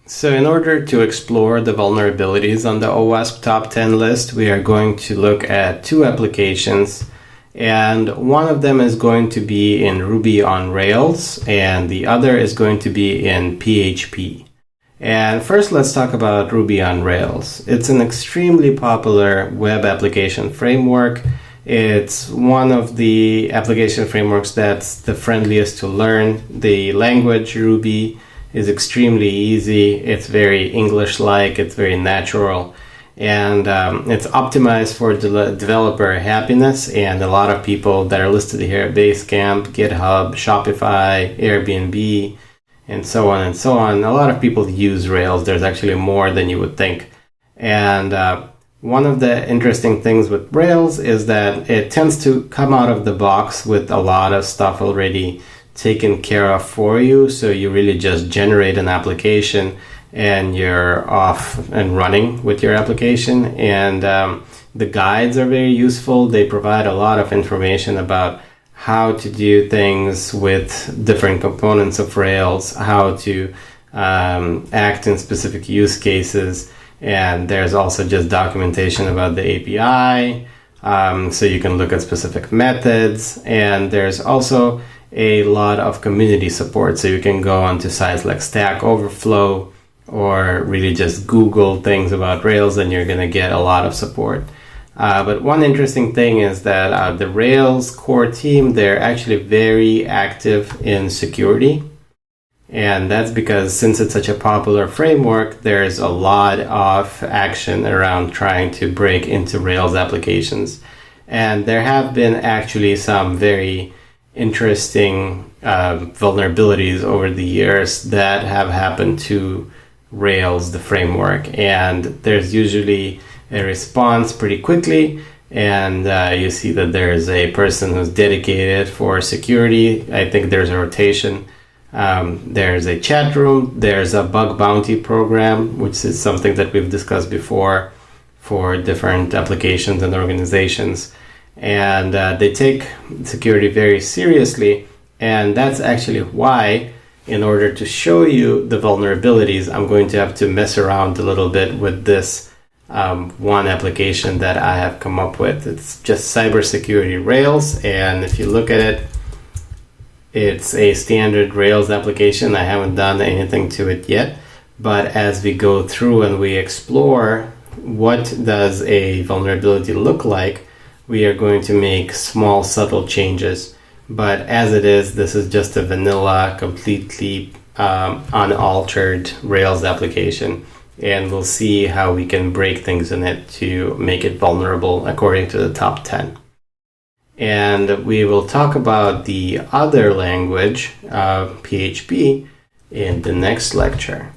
So in order to explore the vulnerabilities on the OWASP top 10 list, we are going to look at two applications, and one of them is going to be in Ruby on Rails and the other is going to be in PHP. And first, let's talk about Ruby on Rails. It's an extremely popular web application framework. It's one of the application frameworks that's the friendliest to learn. The language Ruby is extremely easy. It's very English-like. It's very natural. And it's optimized for developer happiness. And a lot of people that are listed here, Basecamp, GitHub, Shopify, Airbnb, and so on and so on. A lot of people use Rails. There's actually more than you would think. And one of the interesting things with Rails is that it tends to come out of the box with a lot of stuff already taken care of for you. So you really just generate an application and you're off and running with your application. And the guides are very useful. They provide a lot of information about how to do things with different components of Rails, how to act in specific use cases. And there's also just documentation about the API, so you can look at specific methods. And there's also a lot of community support, so you can go onto sites like Stack Overflow or really just Google things about Rails and you're going to get a lot of support. But one interesting thing is that the Rails core team, they're actually very active in security. And that's because since it's such a popular framework, there's a lot of action around trying to break into Rails applications. And there have been actually some very interesting vulnerabilities over the years that have happened to Rails, the framework. And there's usually a response pretty quickly, and you see that there's a person who's dedicated for security. I think there's a rotation. There's a chat room. There's a bug bounty program, which is something that we've discussed before for different applications and organizations. And they take security very seriously. And that's actually why, in order to show you the vulnerabilities, I'm going to have to mess around a little bit with this one application that I have come up with. It's just cybersecurity Rails, and if you look at it, it's a standard Rails application. I haven't done anything to it yet, but as we go through and we explore what does a vulnerability look like, we are going to make small subtle changes. But as it is, this is just a vanilla, completely unaltered Rails application. And we'll see how we can break things in it to make it vulnerable according to the top 10. And we will talk about the other language, PHP, in the next lecture.